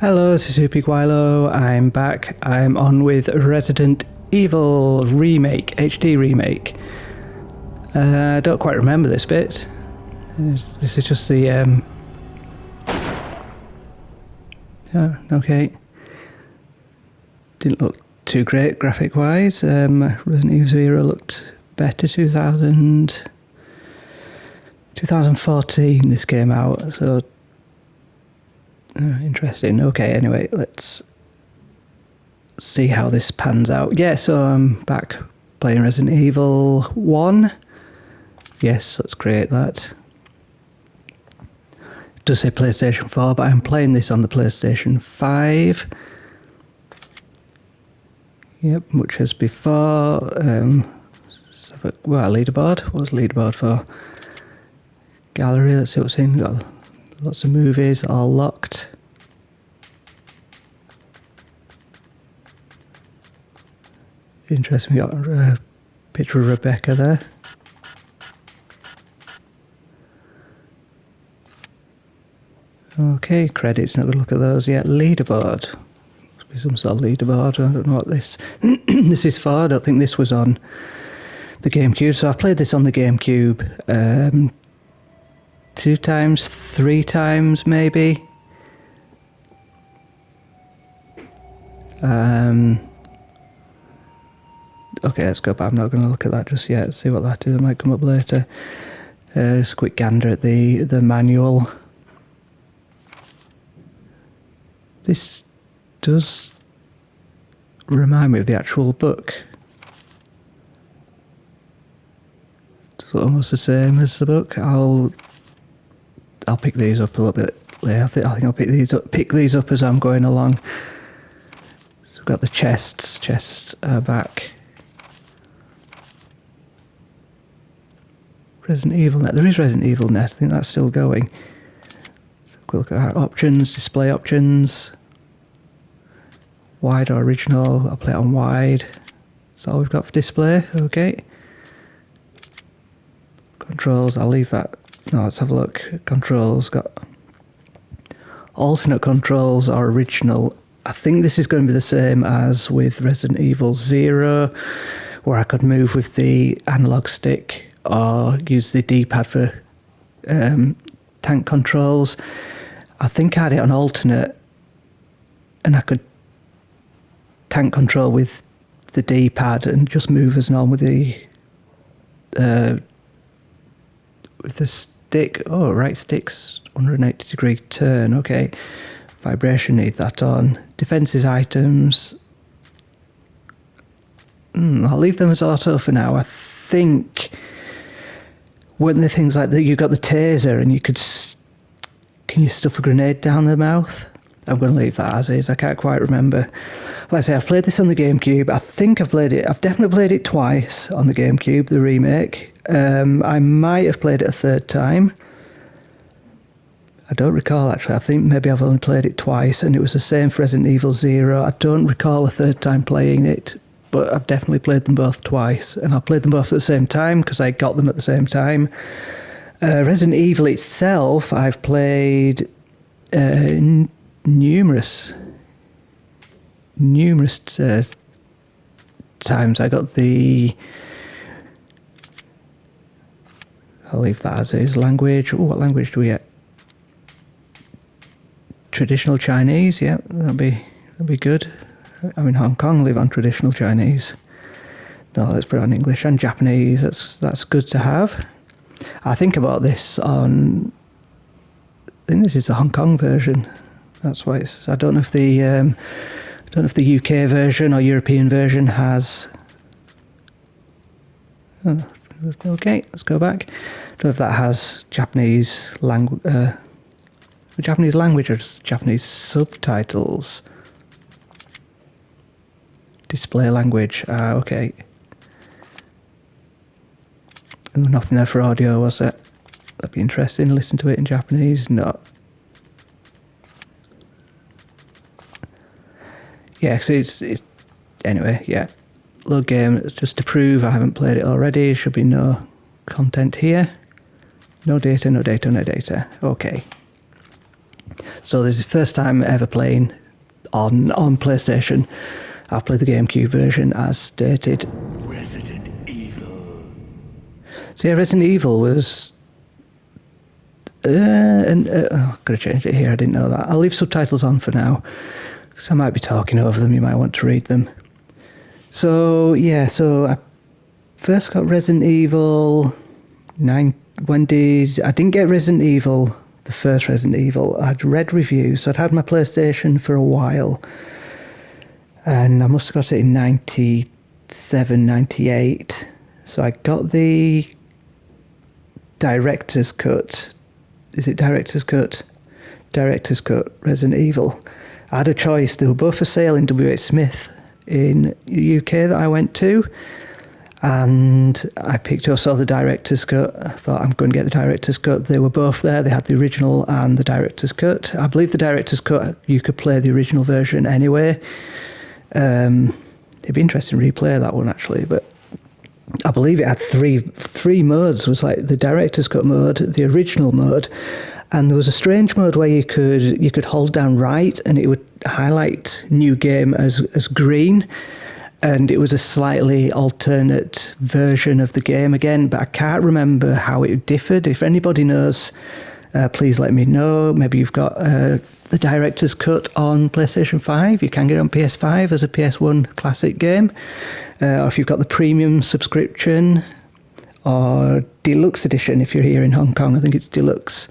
Hello, this is Hoopiguilo. I'm back. I'm on with Resident Evil Remake, HD Remake. I don't quite remember this bit. This is just the... Oh, okay. Didn't look too great graphic-wise. Resident Evil 0 looked better. 2014 this came out, so... interesting. Okay, anyway, let's see how this pans out. Yeah, so I'm back playing Resident Evil 1. Yes, let's create that. It does say PlayStation 4, but I'm playing this on the PlayStation 5. Yep, much as before. Well, leaderboard. What was leaderboard for? Gallery, let's see what's in. Got lots of movies, all locked. Interesting, we got a picture of Rebecca there. Okay, credits, not going to look at those yet. Leaderboard. Must be some sort of leaderboard. I don't know what this this is for. I don't think this was on the GameCube. So I've played this on the GameCube 2 times, 3 times maybe. Okay, let's go back. I'm not going to look at that just yet. Let's see what that is. It might come up later. Just a quick gander at the manual. This does remind me of the actual book. It's almost the same as the book. I'll pick these up a little bit later. I think I'll pick these up as I'm going along. So we've got the chests are back. Resident Evil Net. There is Resident Evil Net. I think that's still going. So we'll look at our options, display options. Wide or original. I'll play it on wide. That's all we've got for display. Okay. Controls. I'll leave that. No, let's have a look. Controls. Got alternate controls or original. I think this is going to be the same as with Resident Evil 0, where I could move with the analog stick or use the D-pad for tank controls. I think I had it on alternate, and I could tank control with the D-pad and just move as normal with the stick. Oh, right stick's 180 degree turn. Okay, vibration, need that on. Defenses items. I'll leave them as auto for now. I think weren't there things like that? You got the taser and you could. Can you stuff a grenade down the mouth? I'm going to leave that as is. I can't quite remember. Like I say, I've played this on the GameCube. I think I've definitely played it twice on the GameCube, the remake. I might have played it a third time. I don't recall, actually. I think maybe I've only played it twice, and it was the same for Resident Evil 0. I don't recall a third time playing it, but I've definitely played them both twice. And I played them both at the same time, because I got them at the same time. Resident Evil itself, I've played numerous times. I got the... I'll leave that as is. Language. Oh, what language do we get? Traditional Chinese. Yeah, that'd be good. I'm in Hong Kong. Live on traditional Chinese. No, let's put it on English and Japanese. That's good to have. I think about this on. I think this is the Hong Kong version. That's why it's. I don't know if the UK version or European version has. Oh, okay, let's go back. Don't know if that has Japanese language or just Japanese subtitles. Display language. Okay. And nothing there for audio, was it? That'd be interesting. Listen to it in Japanese. No. Yeah, so it's anyway. Yeah. Load game, just to prove I haven't played it already. Should be no content here. No data. Okay. So this is the first time ever playing on PlayStation. I've played the GameCube version as stated. Resident Evil. So yeah, Resident Evil was... I've got to change it here, I didn't know that. I'll leave subtitles on for now, because I might be talking over them, you might want to read them. So yeah, so I first got Resident Evil 9... I didn't get Resident Evil, the first Resident Evil. I'd read reviews, so I'd had my PlayStation for a while, and I must have got it in 97, 98. So I got the director's cut. Is it director's cut? Director's cut Resident Evil. I had a choice. They were both for sale in WH Smith in the UK that I went to, and I picked up, saw the director's cut. I thought, I'm going to get the director's cut. They were both there. They had the original and the director's cut. I believe the director's cut, you could play the original version anyway. It'd be interesting to replay that one actually, but I believe it had three modes. It was like the director's cut mode, the original mode, and there was a strange mode where you could hold down right and it would highlight new game as green, and it was a slightly alternate version of the game again, but I can't remember how it differed. If anybody knows, please let me know. Maybe you've got the director's cut on PlayStation 5. You can get it on PS5 as a PS1 classic game. Or if you've got the premium subscription or deluxe edition, if you're here in Hong Kong, I think it's deluxe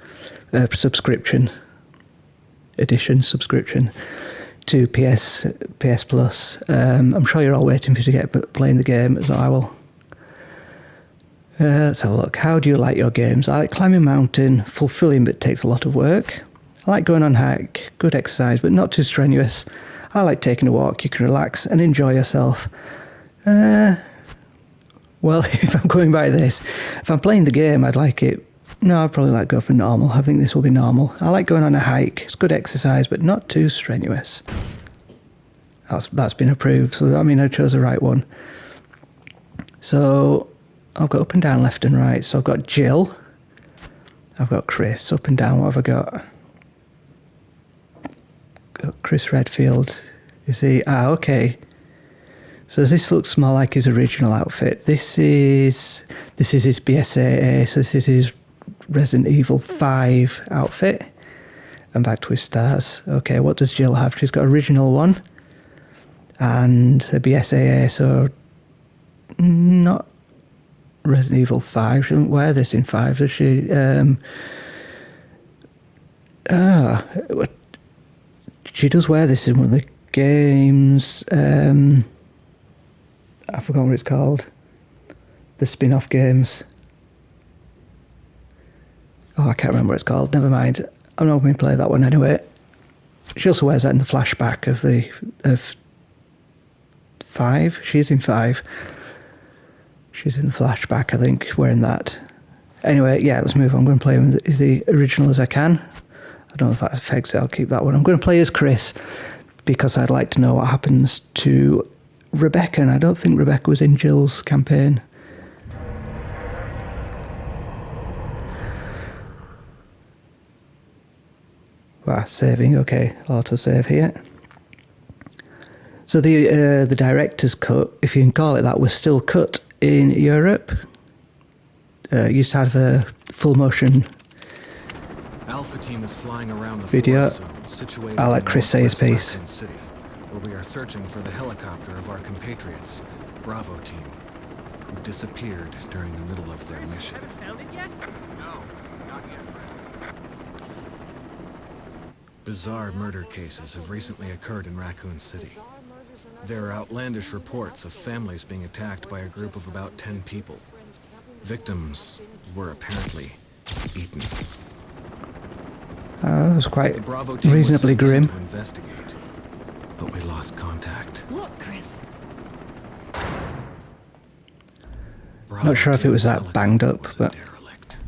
subscription to PS Plus. I'm sure you're all waiting for you to get playing the game, so I will. Let's have a look. How do you like your games? I like climbing a mountain, fulfilling but takes a lot of work. I like going on hike, good exercise but not too strenuous. I like taking a walk, you can relax and enjoy yourself. Well, if I'm going by this, if I'm playing the game, I'd like it. No, I'd probably like go for normal. I think this will be normal. I like going on a hike. It's good exercise, but not too strenuous. That's been approved. So, I mean, I chose the right one. So, I've got up and down, left and right. So, I've got Jill. I've got Chris. Up and down, what have I got? Got Chris Redfield. Is he? Okay. So this looks more like his original outfit. This is his BSAA, so this is his Resident Evil 5 outfit. And back to his stars. Okay, what does Jill have? She's got original one and a BSAA, so not Resident Evil 5. She doesn't wear this in 5, does she? She does wear this in one of the games. I forgot what it's called. The spin-off games. Oh, I can't remember what it's called. Never mind. I'm not going to play that one anyway. She also wears that in the flashback of 5. She's in 5. She's in the flashback, I think, wearing that. Anyway, yeah, let's move on. I'm going to play the original as I can. I don't know if that affects it. I'll keep that one. I'm going to play as Chris because I'd like to know what happens to Rebecca, and I don't think Rebecca was in Jill's campaign. Wow, saving, okay, autosave here. So the director's cut, if you can call it that, was still cut in Europe. Used to have a full motion Alpha team is flying around the video. force zone, situated I'll let in Chris say his northwest piece. Raccoon City, where we are searching for the helicopter of our compatriots, Bravo team, who disappeared during the middle of their mission. Found it yet? No, not yet, Brad. Bizarre murder cases have recently occurred in Raccoon City. There are outlandish reports of families being attacked by a group of about 10 people. Victims were apparently eaten. That was quite The Bravo team reasonably was sent in grim. to investigate, but we lost contact. Look, Chris. Bravo Not sure if it was team's that banged up, helicopter was a but derelict.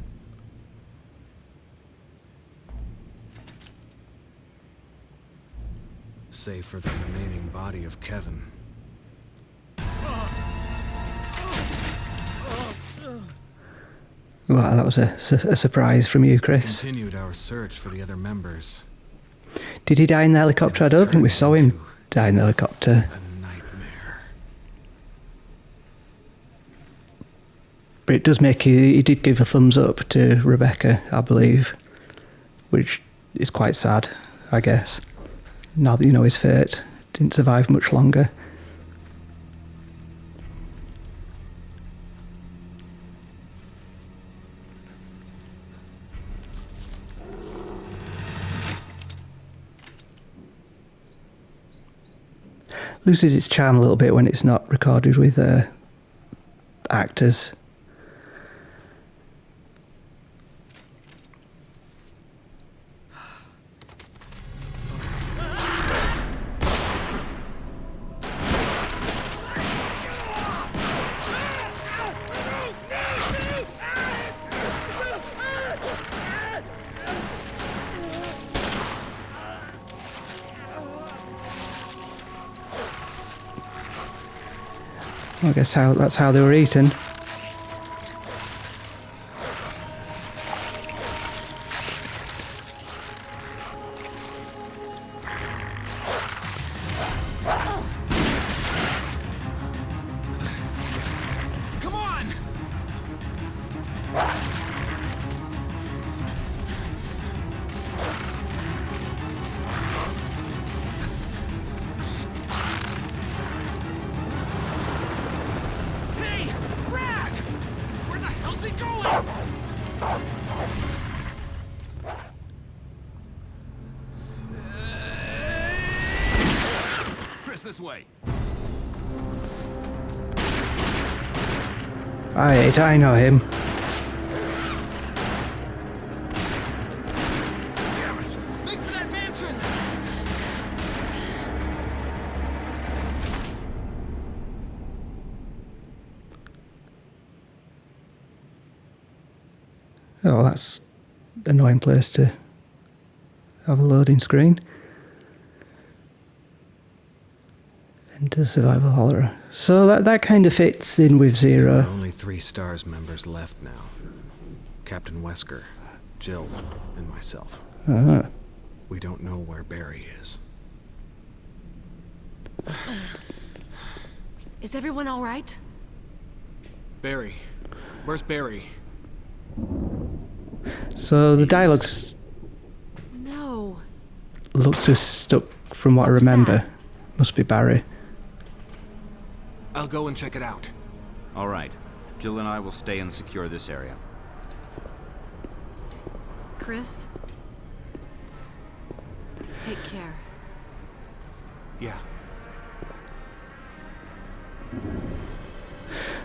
Save for the remaining body of Kevin. wow, that was a surprise from you, Chris. Continued our search for the other members, Did he die in the helicopter? I don't think we saw him die in the helicopter. A nightmare. But it does make he did give a thumbs up to Rebecca, I believe, which is quite sad, I guess. Now that you know his fate, didn't survive much longer. Loses its charm a little bit when it's not recorded with actors. I guess that's how they were eaten. Come on! Hey, Brad! Where the hell's he going? Chris, this way. I know him. Damn it! Make for that mansion! Oh, that's an annoying place to have a loading screen. Into survival horror. So that kind of fits in with There are Zero. only 3 STARS members left now. Captain Wesker, Jill, and myself. Ah. We don't know where Barry is. Is everyone all right? Barry. Where's Barry? So the dialogues No. looks to have stuck from what I was remember. that? Must be Barry. I'll go and check it out. All right. Jill and I will stay and secure this area. Chris? Take care. Yeah.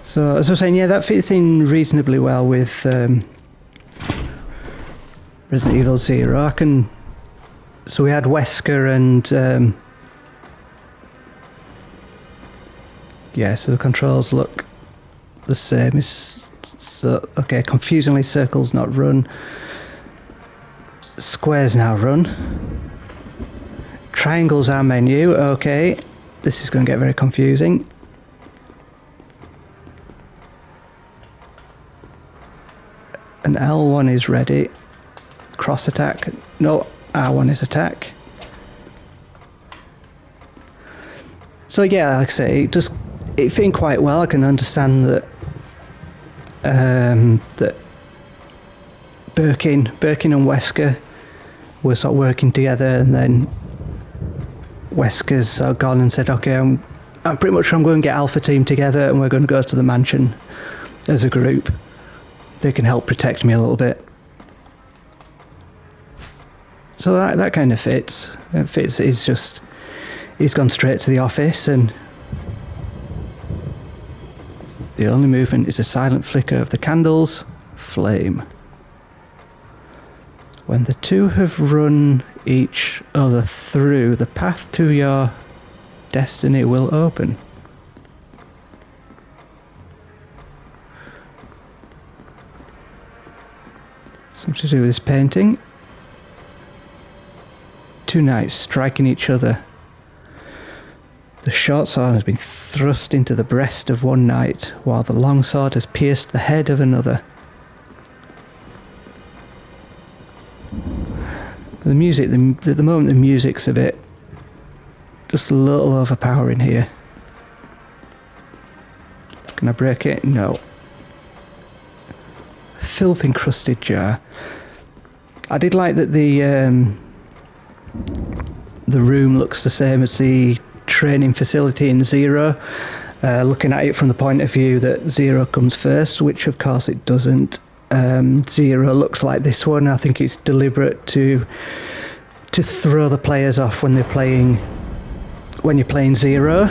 So as I was saying, yeah, that fits in reasonably well with Resident Evil Zero. So we had Wesker and yeah, so the controls look the same. So okay, confusingly circles not run. Squares now run. Triangles are menu. Okay, this is going to get very confusing. And L1 is ready. Cross attack. No, R1 is attack. So yeah, like I say, it fit in quite well. I can understand that that Birkin and Wesker were sort of working together, and then Wesker's sort of gone and said, okay, I'm pretty much sure I'm going to get Alpha Team together and we're going to go to the mansion as a group. They can help protect me a little bit. So that kind of fits. It fits. He's gone straight to the office, and the only movement is a silent flicker of the candle's flame. When the two have run each other through, the path to your destiny will open. Something to do with this painting. Two knights striking each other. The short sword has been thrust into the breast of one knight, while the long sword has pierced the head of another. The music, at the moment, the music's a bit, just a little overpowering here. Can I break it? No. Filth encrusted jar. I did like that the room looks the same as the training facility in Zero. Looking at it from the point of view that Zero comes first, which of course it doesn't. Zero looks like this one. I think it's deliberate to throw the players off when you're playing Zero,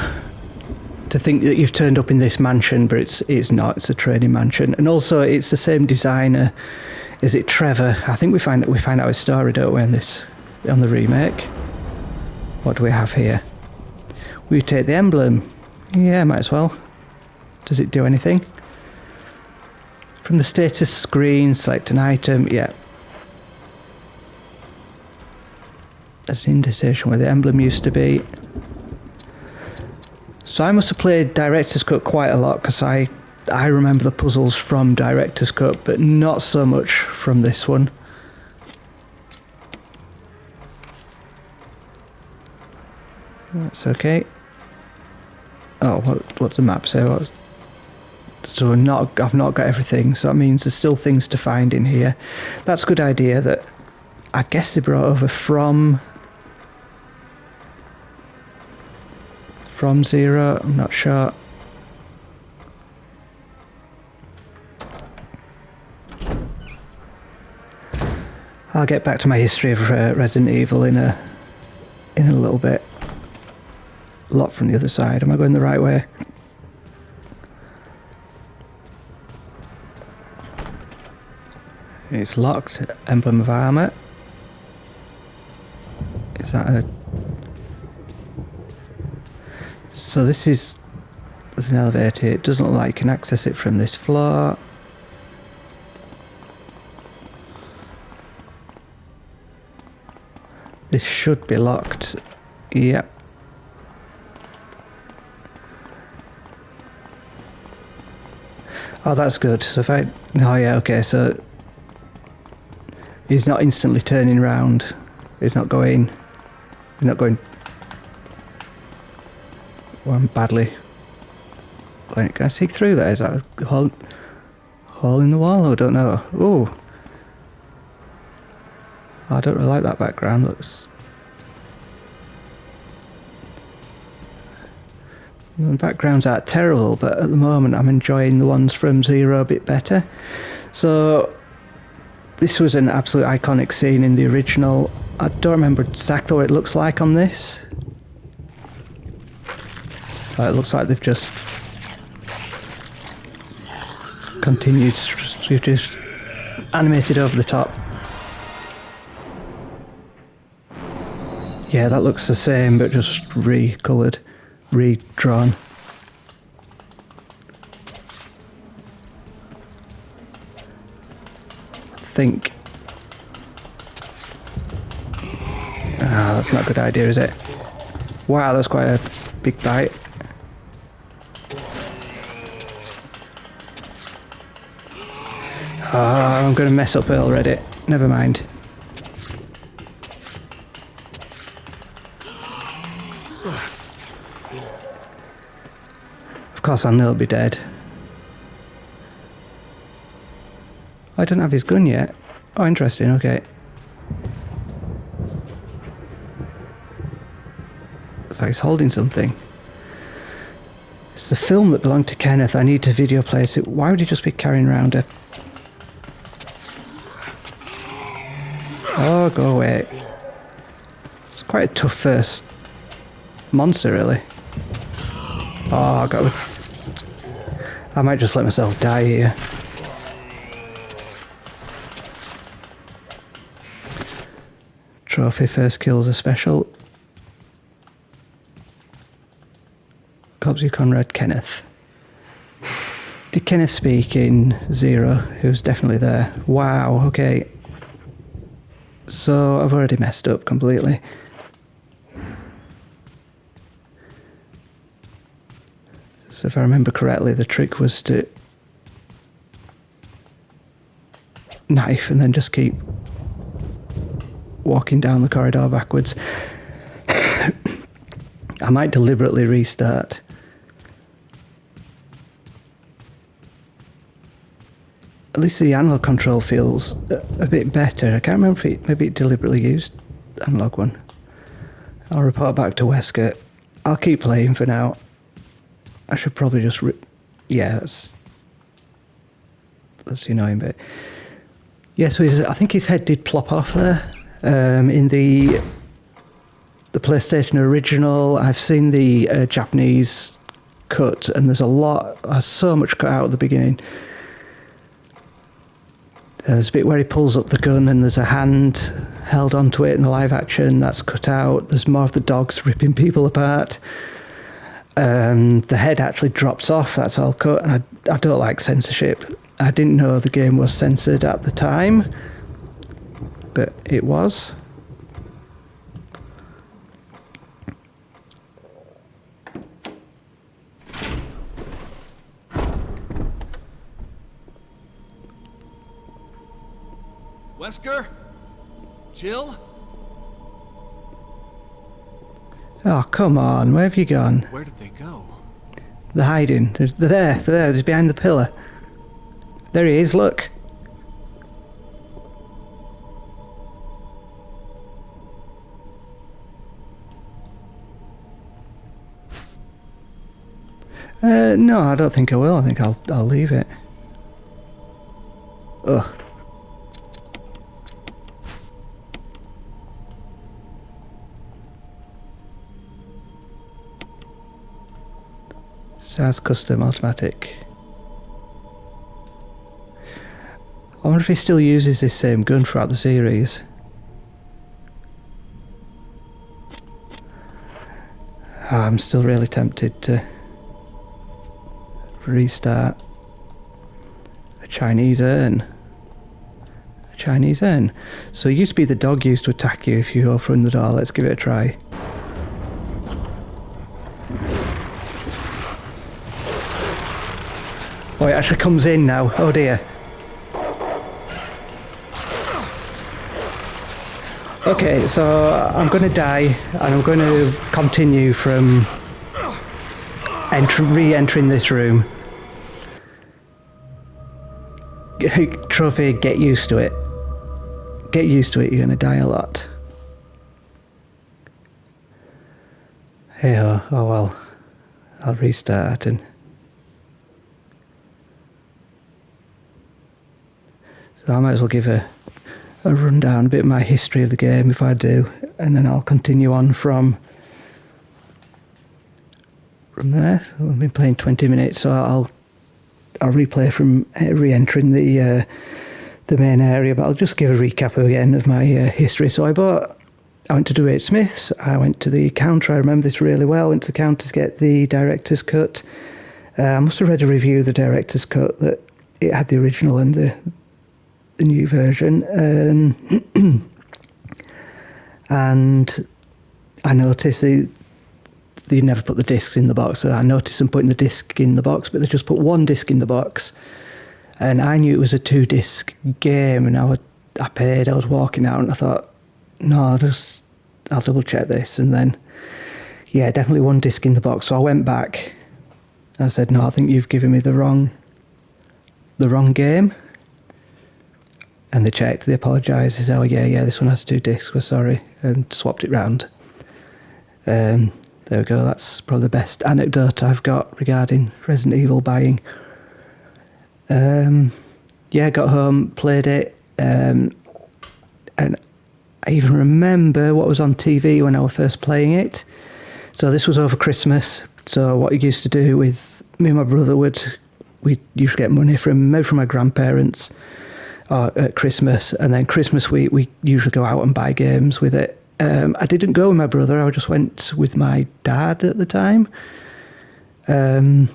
to think that you've turned up in this mansion, but it's not. It's a training mansion, and also it's the same designer. Is it Trevor? I think we find out his story, don't we, on the remake? What do we have here? We take the emblem. Yeah, might as well. Does it do anything? From the status screen, select an item. Yeah. There's an indentation where the emblem used to be. So I must have played Director's Cut quite a lot, because I remember the puzzles from Director's Cut, but not so much from this one. That's okay. Oh, what's the map say? So I've not got everything, so that means there's still things to find in here. That's a good idea that I guess they brought over from Zero, I'm not sure. I'll get back to my history of Resident Evil in a little bit. A lot from the other side. Am I going the right way? It's locked. Emblem of armor. Is that a... So there's an elevator. It doesn't look like you can access it from this floor. This should be locked. Yep. Oh, that's good. So if I... Oh yeah, okay, so... He's not instantly turning round. He's not going... Well, I'm badly... Can I see through there? Is that a hole in the wall? I don't know. Ooh. I don't really like that background. Looks... The backgrounds aren't terrible, but at the moment I'm enjoying the ones from Zero a bit better. So this was an absolute iconic scene in the original. I don't remember exactly what it looks like on this. It looks like they've just continued, just animated over the top. Yeah, that looks the same, but just recoloured, redrawn. I think... Ah, that's not a good idea, is it? Wow, that's quite a big bite. Ah, I'm going to mess up it already. Never mind. Of course I know he'll be dead. I don't have his gun yet. Oh, interesting, okay. So he's holding something. It's the film that belonged to Kenneth. I need to video place it. Why would he just be carrying around a... Oh, go away. It's quite a tough first monster, really. Oh, I might just let myself die here. Trophy first kills a special. Cobsy Conrad Kenneth. Did Kenneth speak in Zero? He was definitely there. Wow, okay. So I've already messed up completely. So if I remember correctly, the trick was to knife and then just keep walking down the corridor backwards. I might deliberately restart. At least the analog control feels a bit better. I can't remember if maybe it deliberately used analog one. I'll report back to Westcott. I'll keep playing for now. I should probably just... yeah, that's the annoying bit. Yeah, so I think his head did plop off there. In the PlayStation original, I've seen the Japanese cut, and there's so much cut out at the beginning. There's a bit where he pulls up the gun and there's a hand held onto it in the live action, that's cut out. There's more of the dogs ripping people apart. The head actually drops off, that's all cut, and I don't like censorship. I didn't know the game was censored at the time, but it was. Wesker? Jill? Oh, come on, where have you gone? Where did they go? They're hiding. They're there, just behind the pillar. There he is, look. No, I don't think I will. I think I'll leave it. Ugh. SAS custom automatic. I wonder if he still uses this same gun throughout the series. I'm still really tempted to restart a Chinese urn. A Chinese urn. So it used to be the dog used to attack you if you open the door. Let's give it a try. Oh, it actually comes in now. Oh dear. Okay, so I'm going to die, and I'm going to continue from re-entering this room. Trophy, get used to it. Get used to it, you're going to die a lot. Hey, oh well. I'll restart and... So I might as well give a rundown, a bit of my history of the game if I do, and then I'll continue on from there. I've been playing 20 minutes, so I'll replay from re-entering the main area, but I'll just give a recap again of my history. So I went to do it at Smith's, I went to the counter, I remember this really well, went to the counter to get the director's cut. I must have read a review of the director's cut that it had the original and the new version, and I noticed they never put the discs in the box, so I noticed them putting the disc in the box, but they just put one disc in the box, and I knew it was a 2-disc game, and I paid, I was walking out, and I thought, no, I'll double check this, and then, yeah, definitely one disc in the box, so I went back, I said, no, I think you've given me the wrong game. And they checked, they apologised, they said, oh yeah, this one has 2 discs, we're sorry, and swapped it round. There we go, that's probably the best anecdote I've got regarding Resident Evil buying. Yeah, got home, played it, and I even remember what was on TV when I was first playing it. So this was over Christmas, so what I used to do with me and my brother we used to get money from my grandparents, at Christmas, and then Christmas we usually go out and buy games with it. I didn't go with my brother, I just went with my dad at the time. I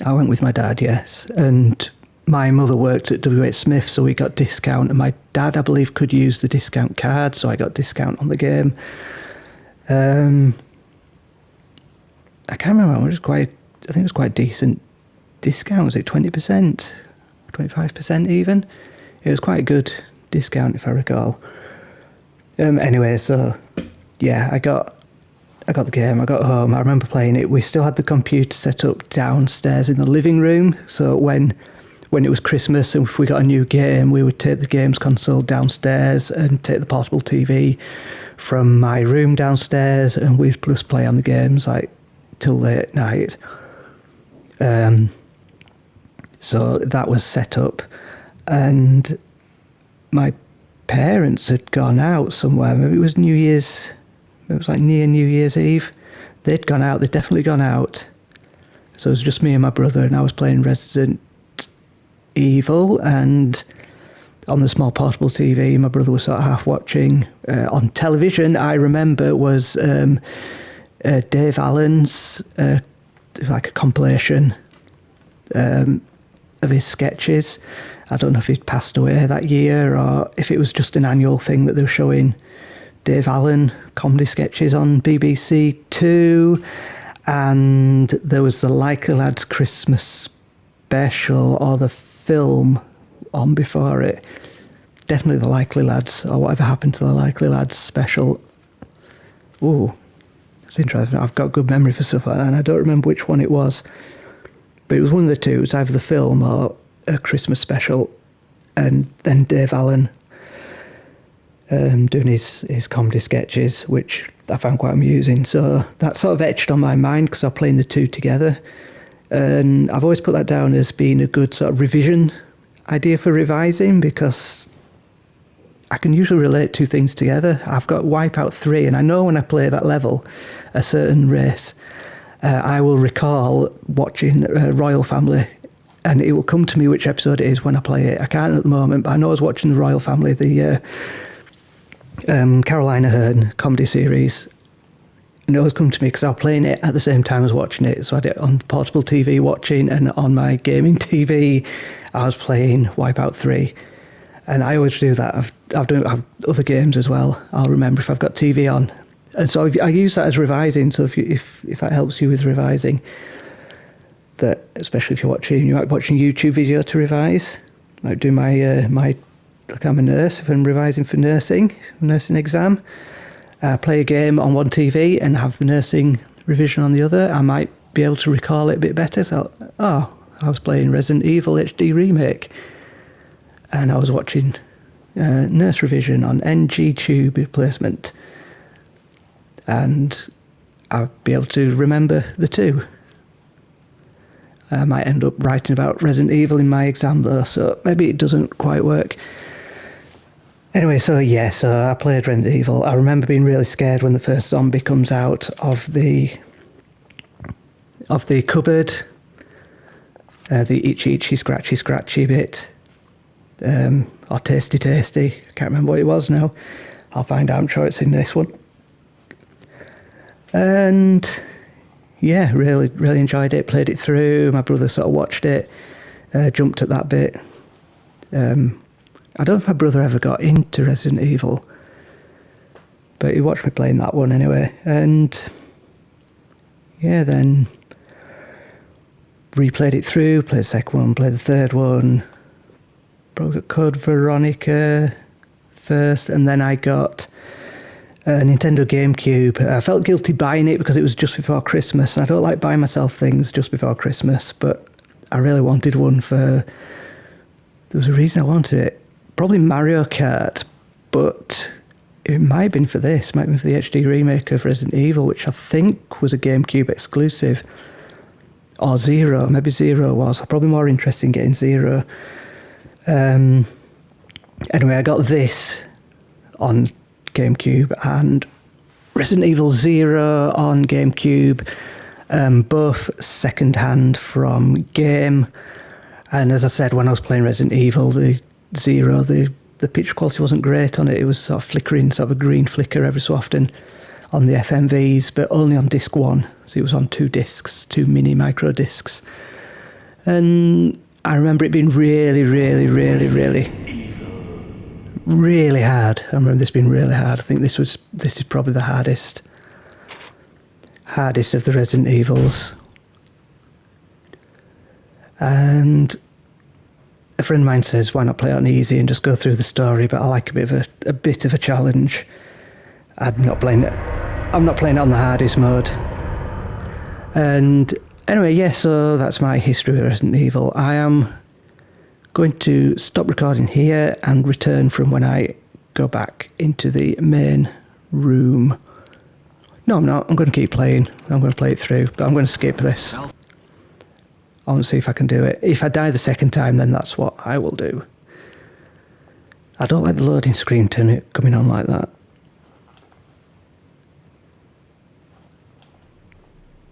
went with my dad, yes, and my mother worked at WH Smith, so we got discount, and my dad, I believe, could use the discount card, so I got discount on the game. I can't remember, I think it was quite decent discount. Was it 20%? 25% even? It was quite a good discount if I recall. Anyway, so yeah, I got the game. I got home. I remember playing it. We still had the computer set up downstairs in the living room. So when it was Christmas and if we got a new game, we would take the games console downstairs and take the portable TV from my room downstairs, and we'd just play on the games like till late at night. So that was set up, and my parents had gone out somewhere. Maybe it was New Year's. It was like near New Year's Eve. They'd gone out. They'd definitely gone out. So it was just me and my brother, and I was playing Resident Evil, and on the small portable TV, my brother was sort of half watching. On television, I remember was Dave Allen's like a compilation of his sketches. I don't know if he'd passed away that year or if it was just an annual thing that they were showing Dave Allen comedy sketches on BBC Two. And there was the Likely Lads Christmas special or the film on before it. Definitely the Likely Lads, or whatever happened to the Likely Lads special. Ooh, it's interesting. I've got good memory for stuff like that, and I don't remember which one it was. But it was one of the two. It was either the film or a Christmas special. And then Dave Allen doing his comedy sketches, which I found quite amusing. So that sort of etched on my mind because I'm playing the two together. And I've always put that down as being a good sort of revision idea for revising, because I can usually relate two things together. I've got Wipeout 3, and I know when I play that level, a certain race, I will recall watching Royal Family, and it will come to me which episode it is when I play it. I can't at the moment, but I know I was watching the Royal Family, the Carolina Hearn comedy series, and it always come to me because I was playing it at the same time as watching it. So I did it on portable TV watching, and on my gaming TV, I was playing Wipeout 3. And I always do that. I've done other games as well. I'll remember if I've got TV on. And so I use that as revising. So if that helps you with revising, that especially if you might be watching YouTube video to revise. I do my like I'm a nurse. If I'm revising for nursing exam, play a game on one TV and have the nursing revision on the other. I might be able to recall it a bit better. So, I was playing Resident Evil HD Remake, and I was watching nurse revision on NG tube replacement, and I'll be able to remember the two. I might end up writing about Resident Evil in my exam though, so maybe it doesn't quite work. Anyway, so I played Resident Evil. I remember being really scared when the first zombie comes out of the cupboard, the itchy, scratchy bit. Or tasty. I can't remember what it was now. I'll find out. I'm sure it's in this one. And yeah, really enjoyed it. Played it through. My brother sort of watched it, jumped at that bit. I don't know if my brother ever got into Resident Evil, but he watched me playing that one anyway. And yeah, then replayed it through. Played the second one. Played the third one. Probably got Code Veronica first, and then I got a Nintendo GameCube. I felt guilty buying it because it was just before Christmas, and I don't like buying myself things just before Christmas, but I really wanted one there was a reason I wanted it. Probably Mario Kart, but it might have been for this. It might have been for the HD remake of Resident Evil, which I think was a GameCube exclusive. Or Zero, maybe Zero was. I'm probably more interested in getting Zero. Anyway, I got this on GameCube and Resident Evil Zero on GameCube, both second-hand from Game. And as I said, when I was playing Resident Evil, the Zero, the picture quality wasn't great on it. It was sort of flickering, sort of a green flicker every so often on the FMVs, but only on disc one. So it was on 2 discs, 2 mini micro discs. And I remember it being really hard. I remember this being really hard. I think this is probably the hardest of the Resident Evils. And a friend of mine says, why not play it on easy and just go through the story? But I like a bit of a challenge. I'm not playing it on the hardest mode. And anyway, yeah, so that's my history of Resident Evil. I am going to stop recording here and return from when I go back into the main room. No, I'm not. I'm going to keep playing. I'm going to play it through, but I'm going to skip this. I want to see if I can do it. If I die the second time, then that's what I will do. I don't like the loading screen coming on like that.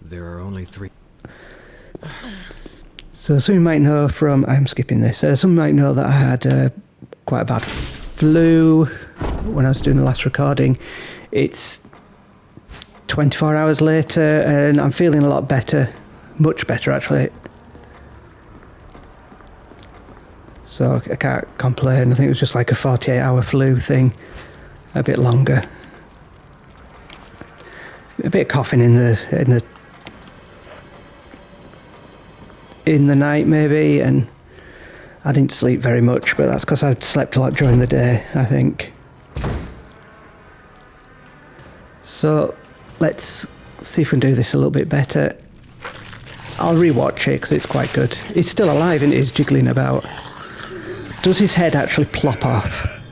There are only 3. So some of you might know from... I'm skipping this. Some might know that I had quite a bad flu when I was doing the last recording. It's 24 hours later and I'm feeling a lot better. Much better, actually. So I can't complain. I think it was just like a 48-hour flu thing. A bit longer. A bit of coughing in the night maybe, and I didn't sleep very much, but that's because I'd slept a lot during the day, I think. So let's see if we can do this a little bit better. I'll rewatch it because it's quite good. He's still alive and he's jiggling about. Does his head actually plop off?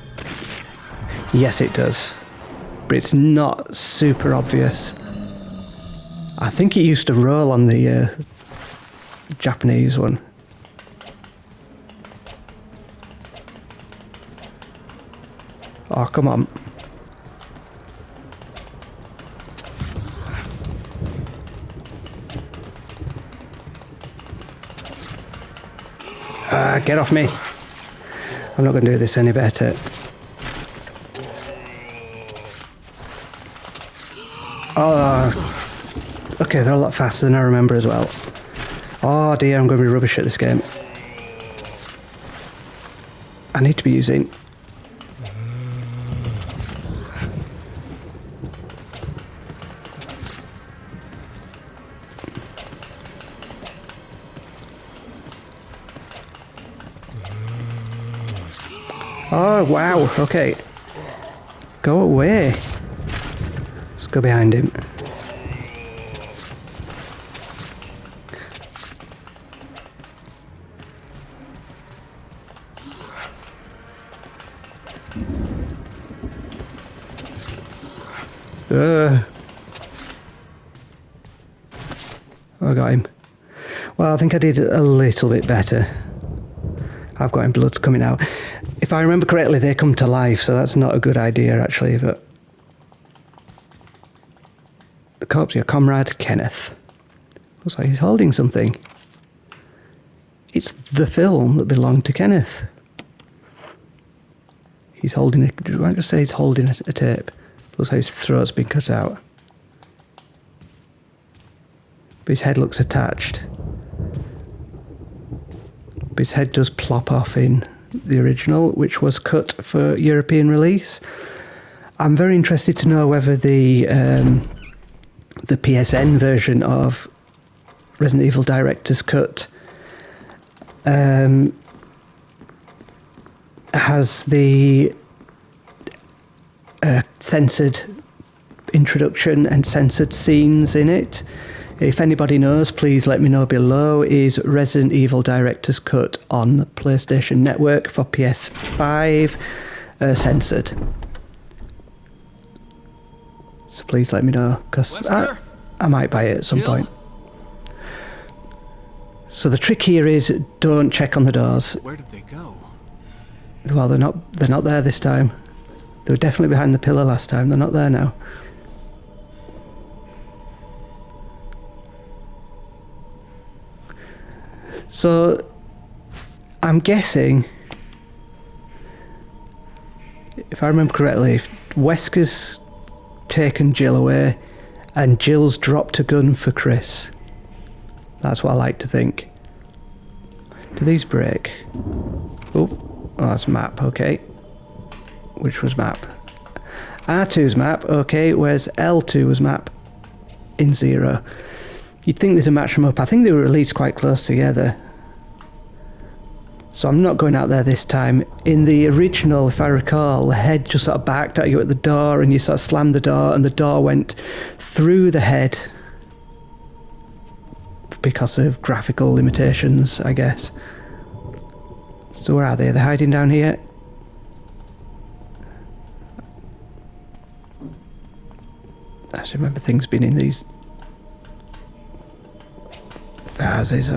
Yes, it does, but it's not super obvious. I think it used to roll on the Japanese one. Oh, come on. Get off me. I'm not going to do this any better. Oh, okay, they're a lot faster than I remember as well. Oh dear, I'm going to be rubbish at this game. I need to be using... Oh, wow, okay. Go away. Let's go behind him. I got him. Well, I think I did a little bit better. I've got him, blood's coming out. If I remember correctly, they come to life, so that's not a good idea, actually, but... The corpse, your comrade, Kenneth. Looks like he's holding something. It's the film that belonged to Kenneth. He's holding it. Do I just say he's holding a tape? Looks like his throat's been cut out. But his head looks attached. But his head does plop off in the original, which was cut for European release. I'm very interested to know whether the PSN version of Resident Evil Director's Cut has the censored introduction and censored scenes in it. If anybody knows, please let me know below. Is Resident Evil Director's Cut on the PlayStation Network for PS5 censored? So please let me know, because I might buy it at some point. So the trick here is don't check on the doors. Where did they go? Well, they're not there this time. They were definitely behind the pillar last time. They're not there now. So I'm guessing, if I remember correctly, Wesker's taken Jill away and Jill's dropped a gun for Chris. That's what I like to think. Do these break? Oh, that's map, okay. Which was map? R2's map, okay, whereas L2 was map in 0. You'd think there's a match them up. I think they were released quite close together. So I'm not going out there this time. In the original, if I recall, the head just sort of backed at you at the door and you sort of slammed the door and the door went through the head because of graphical limitations, I guess. So where are they? Are they hiding down here? I just remember things being in these vases.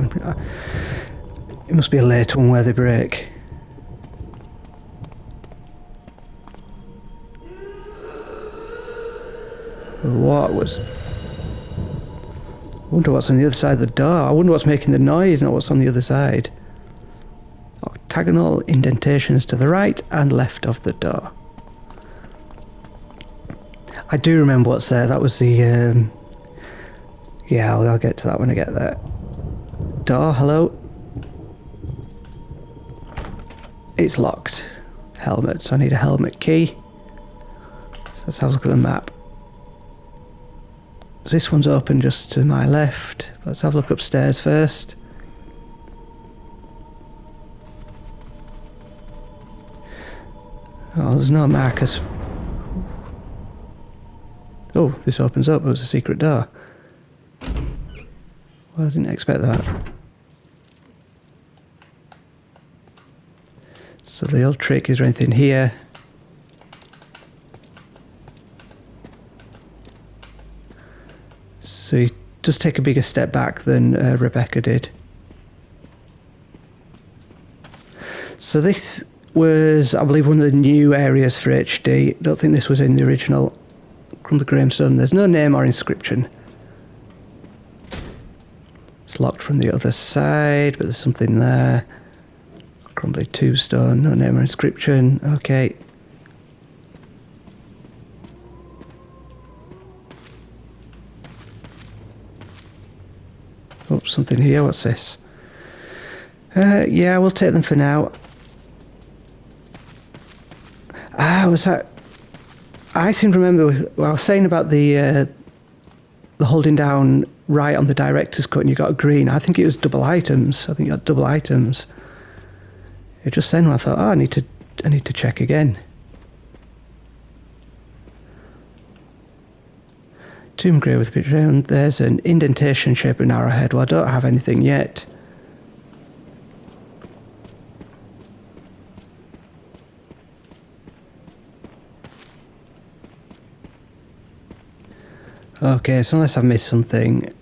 It must be a late one where they break. What was... I wonder what's on the other side of the door. I wonder what's making the noise, not what's on the other side. Octagonal indentations to the right and left of the door. I do remember what's there. That was the... yeah, I'll get to that when I get there. Door, hello? It's locked. Helmet, so I need a helmet key. So let's have a look at the map. So this one's open just to my left. Let's have a look upstairs first. Oh, there's no markers. Oh, this opens up. It was a secret door. Well, I didn't expect that. So the old trick, is there anything here? So he does take a bigger step back than Rebecca did. So this was, I believe, one of the new areas for HD. Don't think this was in the original Crumbly Gravestone. There's no name or inscription. It's locked from the other side, but there's something there. Crumbly tombstone, no name or inscription. Okay. Oh, something here. What's this? Yeah, we'll take them for now. Ah, was that... I seem to remember what I was saying about the holding down right on the director's cut and you got a green. I think it was double items. I think you got double items. It just then when I thought, oh, I need to check again. Tomb grave with a picture, and there's an indentation shaped an arrowhead. Well, I don't have anything yet. Okay, so unless I've missed something.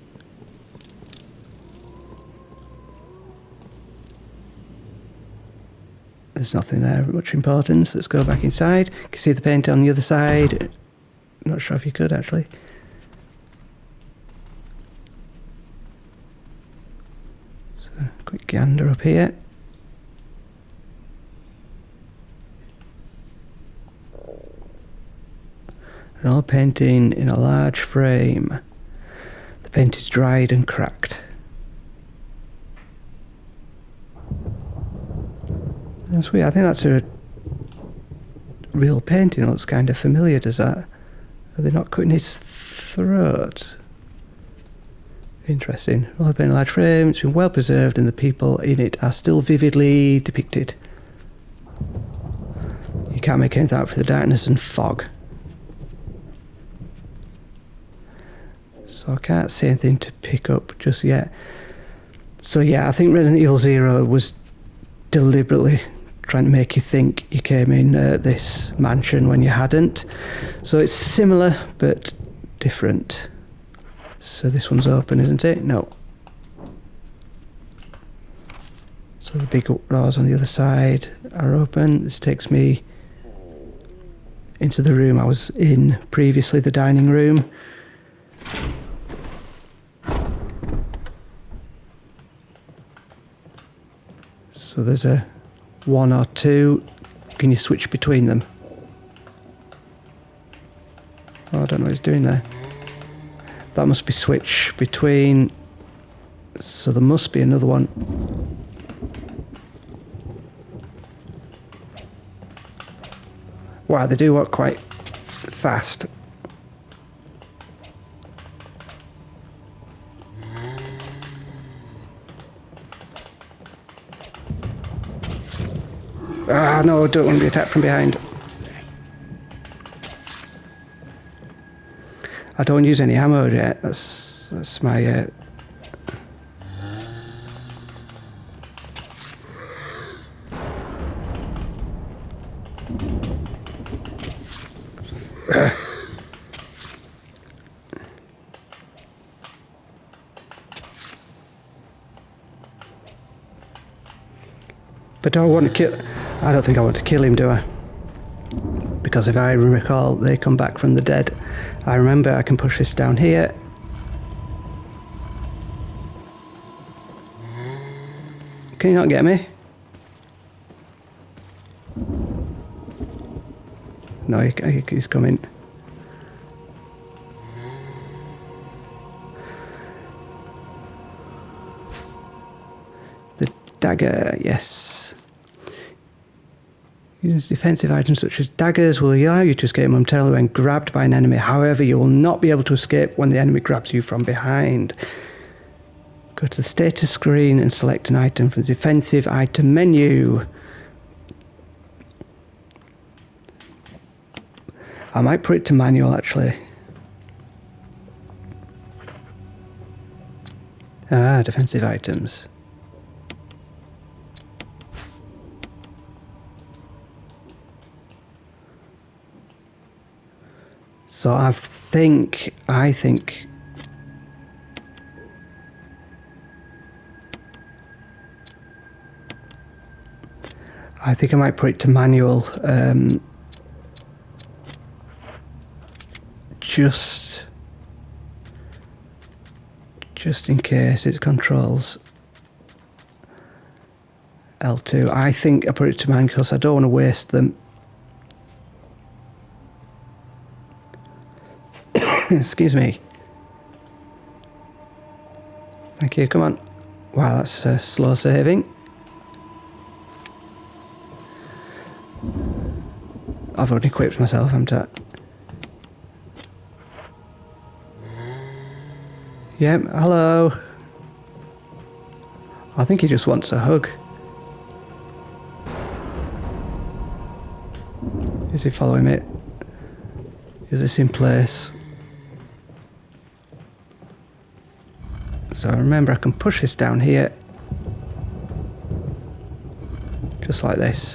There's nothing there of much importance. Let's go back inside. You can see the paint on the other side. Not sure if you could actually. So, quick gander up here. An old painting in a large frame. The paint is dried and cracked. That's weird. I think that's a real painting. It looks kind of familiar. Does that? Are they not cutting his throat? Interesting. Well, it's been a large frame. It's been well preserved, and the people in it are still vividly depicted. You can't make anything out for the darkness and fog. So I can't see anything to pick up just yet. So yeah, I think Resident Evil 0 was deliberately trying to make you think you came in this mansion when you hadn't. So it's similar but different. So this one's open, isn't it? No. So the big doors on the other side are open. This takes me into the room I was in previously, the dining room. So there's a 1 or 2. Can you switch between them? Oh, I don't know what he's doing there. That must be switch between. So there must be another one. Wow, they do work quite fast. Ah, no, I don't want to be attacked from behind. I don't use any ammo yet. That's my... But do I want to kill... I don't think I want to kill him, do I? Because if I recall, they come back from the dead. I remember I can push this down here. Can you not get me? No, he's coming. The dagger, yes. Use defensive items such as daggers will allow you to escape momentarily when grabbed by an enemy. However, you will not be able to escape when the enemy grabs you from behind. Go to the status screen and select an item from the defensive item menu. I might put it to manual actually. Ah, defensive items. So I think I might put it to manual, just in case it controls L2. I think I put it to manual because I don't want to waste them. Excuse me. Thank you, come on. Wow, that's slow saving. I've already equipped myself, haven't I? Yep, hello. I think he just wants a hug. Is he following me? Is this in place? So remember, I can push this down here. Just like this.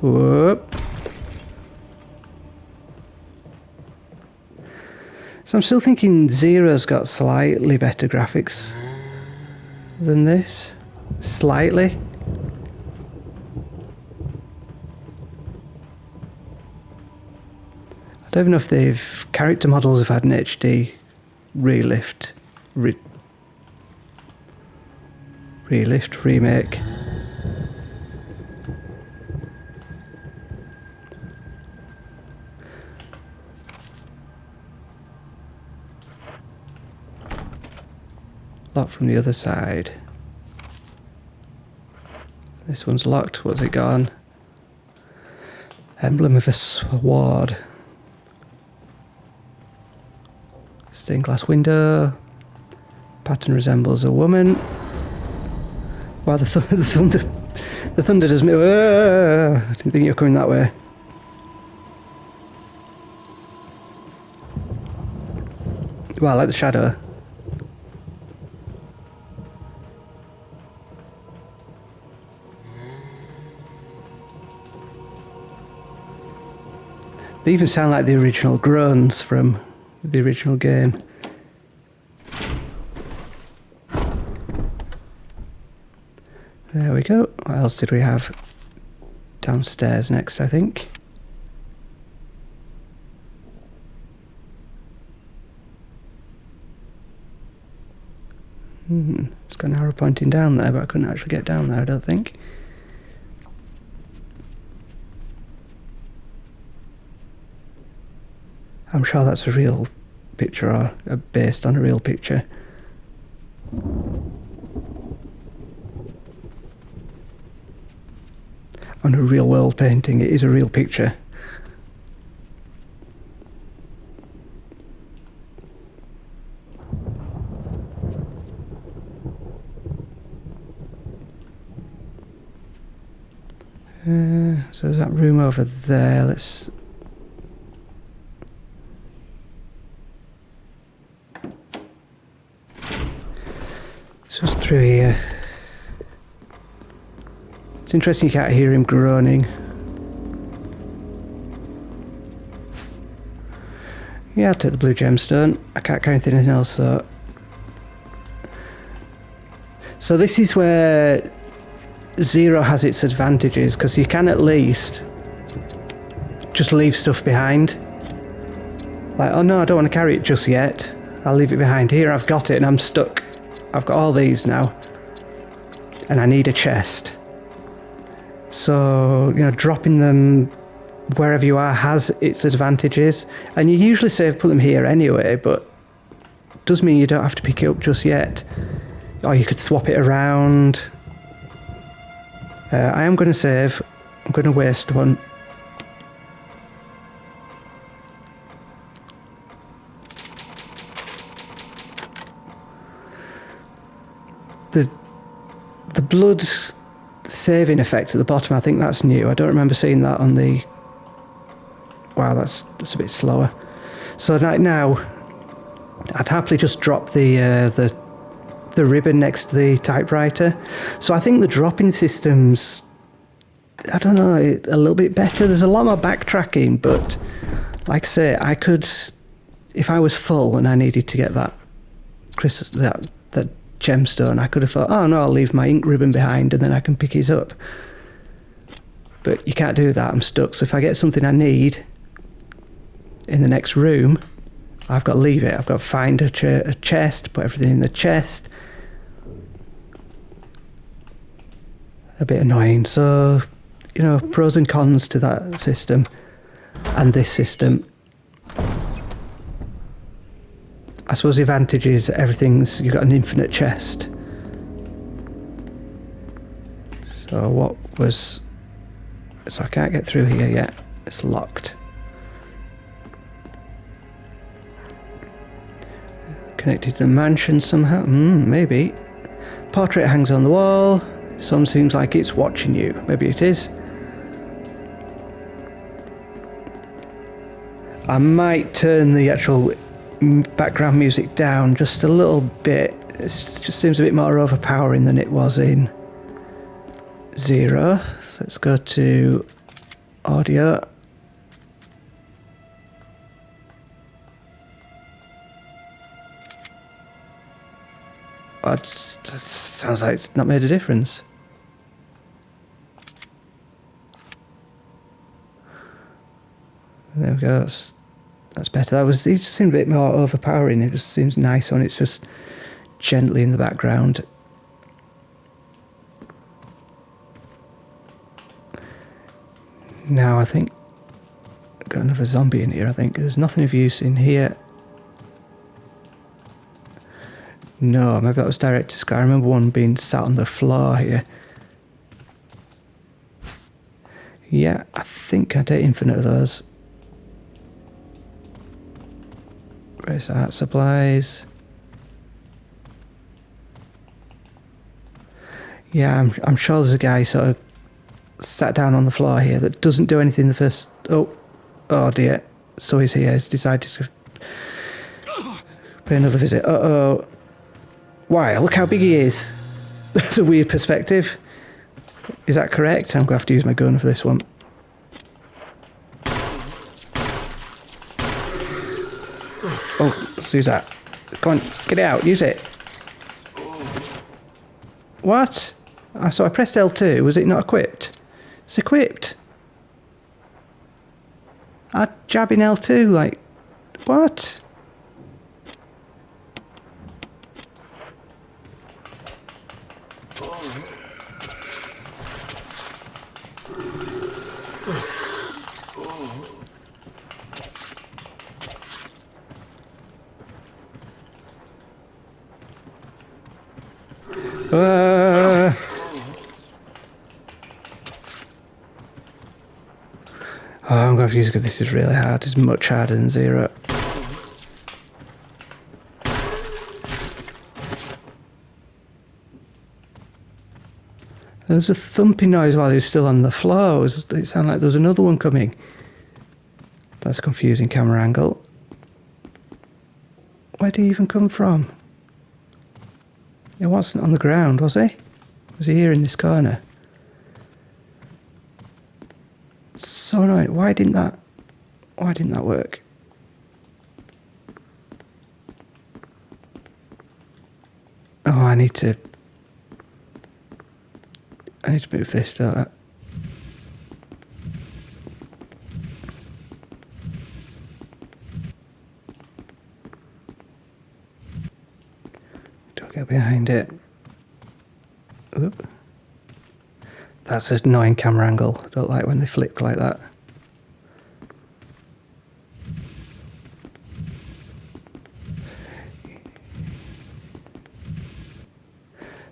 Whoop. So I'm still thinking Zero's got slightly better graphics than this. Slightly. I don't even know if they've... character models have had an HD relift. Remake. Locked from the other side. This one's locked. What's it gone? Emblem of a sword. Stained glass window. Pattern resembles a woman. Wow, the thunder does me. I didn't think you were coming that way. Wow, I like the shadow. They even sound like the original groans from the original game. There we go. What else did we have? Downstairs next, I think. It's got an arrow pointing down there, but I couldn't actually get down there, I don't think. I'm sure that's a real picture or based on a real picture. On a real world painting, it is a real picture. So there's that room over there. Let's... So it's through here. It's interesting you can't hear him groaning. Yeah, I'll take the blue gemstone. I can't carry anything else, so... So this is where Zero has its advantages, because you can at least just leave stuff behind. Like, oh no, I don't want to carry it just yet. I'll leave it behind. Here, I've got it and I'm stuck. I've got all these now. And I need a chest. So, you know, dropping them wherever you are has its advantages. And you usually say put them here anyway, but it does mean you don't have to pick it up just yet. Or you could swap it around. I am going to save. I'm going to waste one. The blood saving effect at the bottom, I think that's new. I don't remember seeing that on the... Wow, that's a bit slower. So right now, I'd happily just drop the ribbon next to the typewriter. So I think the dropping system's, I don't know, a little bit better. There's a lot more backtracking, but like I say, I could, if I was full and I needed to get that that gemstone, I could have thought, oh no, I'll leave my ink ribbon behind and then I can pick it up. But you can't do that, I'm stuck. So if I get something I need in the next room, I've got to leave it. I've got to find a chest, put everything in the chest. A bit annoying. So, you know, pros and cons to that system and this system. I suppose the advantage is everything's, you've got an infinite chest. So what was... So I can't get through here yet. It's locked. Connected to the mansion somehow? Maybe. Portrait hangs on the wall. Some seems like it's watching you. Maybe it is. I might turn the actual background music down just a little bit. It just seems a bit more overpowering than it was in Zero. So let's go to audio. That sounds like it's not made a difference. There we go. That's better. It just seemed a bit more overpowering. It just seems nice when it's just gently in the background. Now I think I've got another zombie in here. I think there's nothing of use in here. No, maybe that was director's cut. I remember one being sat on the floor here. Yeah, I think I take infinite of those. Where's art supplies? Yeah, I'm sure there's a guy sort of sat down on the floor here that doesn't do anything the first... Oh dear. So he's here. He's decided to pay another visit. Uh-oh. Wow, look how big he is. That's a weird perspective. Is that correct? I'm going to have to use my gun for this one. Oh, let's use that. Come on, get it out, use it. What? So I pressed L2, was it not equipped? It's equipped. I jab in L2, like, what? Oh, I'm confused because this is really hard. It's much harder than Zero. There's a thumping noise while he was still on the floor. It sounded like there was another one coming. That's a confusing camera angle. Where did he even come from? He wasn't on the ground, was he? Was he here in this corner? So annoying. Why didn't that work? Oh, I need to move this, don't I? Don't get behind it. Oop. That's an annoying camera angle. I don't like when they flick like that.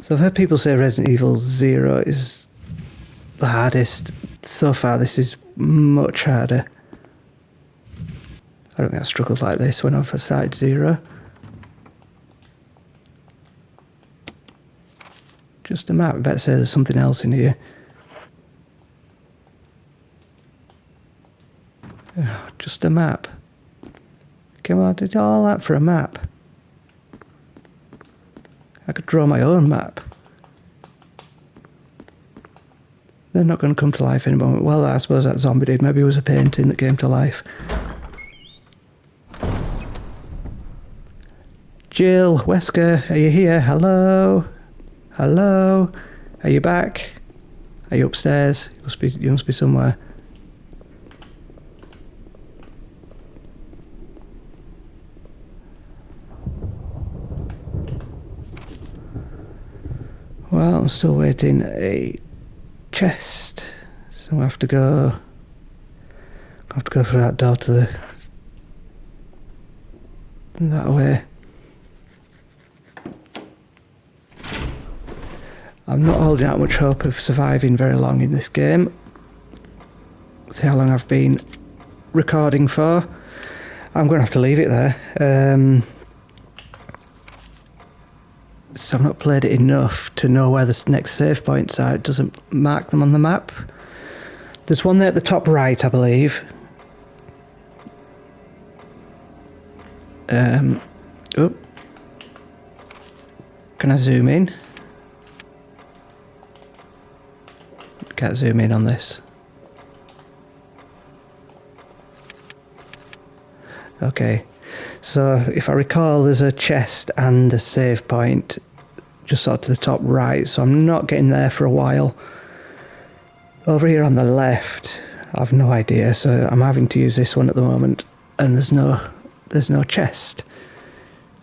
So I've heard people say Resident Evil 0 is the hardest. So far this is much harder. I don't think I struggled like this when I first started 0. Just a map. I better say there's something else in here. Oh, just a map. Come on, I did all that for a map. I could draw my own map. They're not going to come to life in a moment. Well, I suppose that zombie did. Maybe it was a painting that came to life. Jill, Wesker, are you here? Hello? Hello? Are you back? Are you upstairs? You must be somewhere. Well, I'm still waiting a chest, so I have to go through that door to that way. I'm not holding out much hope of surviving very long in this game. See how long I've been recording for. I'm going to have to leave it there. So I've not played it enough to know where the next save points are. It doesn't mark them on the map. There's one there at the top right, I believe. Oh. Can I zoom in? Can't zoom in on this. Okay. So if I recall, there's a chest and a save point just sort of to the top right, so I'm not getting there for a while. Over here on the left, I've no idea, so I'm having to use this one at the moment, and there's no chest.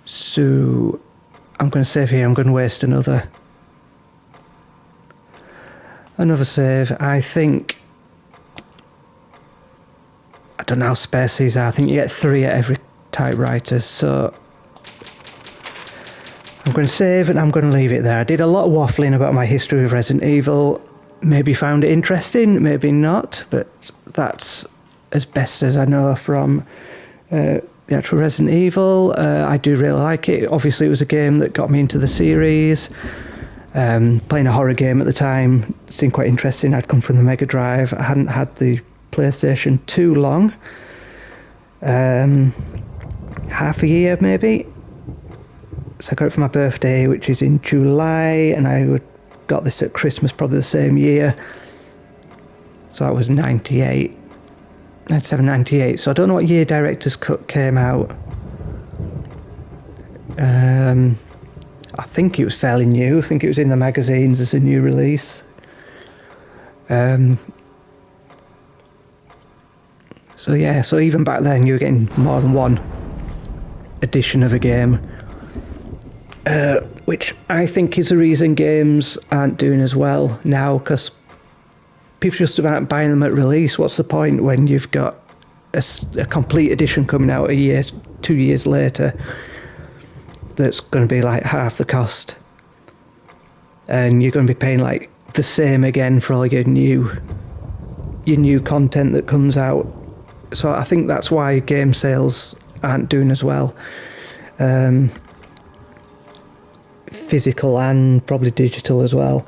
So I'm going to save here. I'm going to waste another save. I think, I don't know how sparse these are. I think you get 3 at every typewriter, so I'm going to save and I'm going to leave it there. I did a lot of waffling about my history of Resident Evil. Maybe found it interesting, maybe not, but that's as best as I know from the actual Resident Evil. I do really like it. Obviously, it was a game that got me into the series. Playing a horror game at the time seemed quite interesting. I'd come from the Mega Drive. I hadn't had the PlayStation too long. Half a year, maybe. So I got it for my birthday, which is in July, and I got this at Christmas probably the same year. So that was 98. 97, 98. So I don't know what year Director's Cut came out. I think it was fairly new. I think it was in the magazines as a new release. So yeah, so even back then you were getting more than one edition of a game. Which I think is the reason games aren't doing as well now, because people just about buying them at release. What's the point when you've got a complete edition coming out a year, 2 years later, that's going to be like half the cost, and you're going to be paying like the same again for all your new content that comes out. So I think that's why game sales aren't doing as well. Physical and probably digital as well.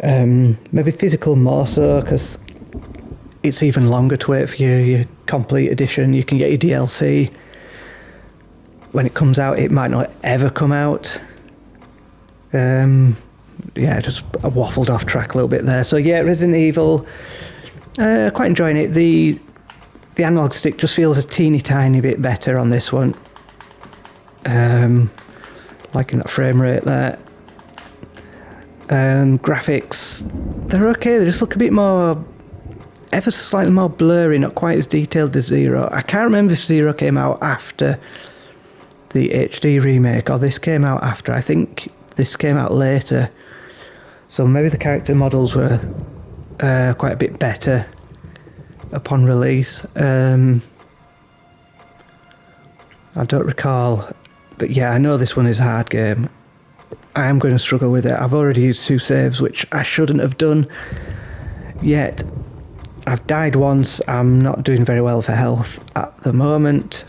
Maybe physical more so, because it's even longer to wait for your complete edition. You can get your DLC when it comes out. It might not ever come out. Yeah, just I waffled off track a little bit there. So yeah, Resident Evil, quite enjoying it. The analog stick just feels a teeny tiny bit better on this one. Liking that frame rate there. Graphics, they're okay. They just look a bit more, ever so slightly more blurry, not quite as detailed as Zero. I can't remember if Zero came out after the HD remake or this came out after. I think this came out later. So maybe the character models were quite a bit better upon release. I don't recall, but yeah, I know this one is a hard game. I am going to struggle with it. I've already used 2 saves, which I shouldn't have done, yet I've died once. I'm not doing very well for health at the moment.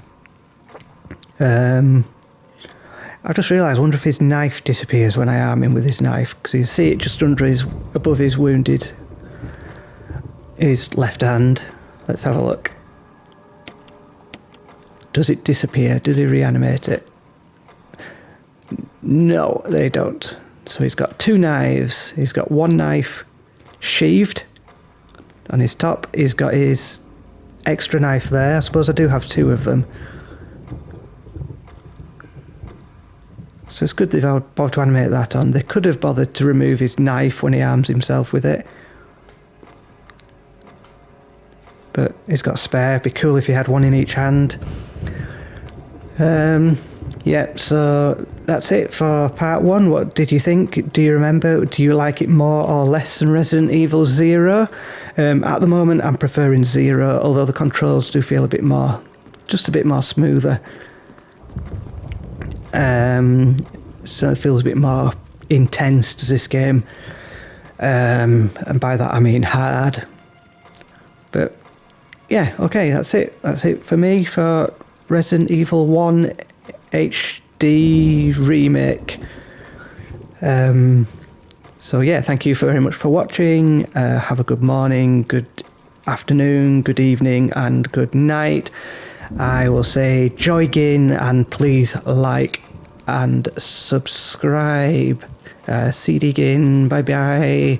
I just realised, I wonder if his knife disappears when I arm him with his knife, because you see it just above his wounded, his left hand. Let's have a look. Does it disappear? Do they reanimate it? No, they don't. So he's got 2 knives. He's got 1 knife sheathed on his top. He's got his extra knife there. I suppose I do have 2 of them. So it's good they've bothered to animate that on. They could have bothered to remove his knife when he arms himself with it. But he's got a spare. It'd be cool if he had 1 in each hand. Yeah, so that's it for part 1. What did you think? Do you remember? Do you like it more or less than Resident Evil 0? At the moment, I'm preferring 0, although the controls do feel a bit more, just a bit more smoother. So it feels a bit more intense to this game. And by that I mean hard. But yeah, okay, that's it. That's it for me for Resident Evil 1 HD remake. So yeah, thank you very much for watching. Have a good morning, good afternoon, good evening, and good night. I will say joy gin, and please like and subscribe. CD gin, bye bye.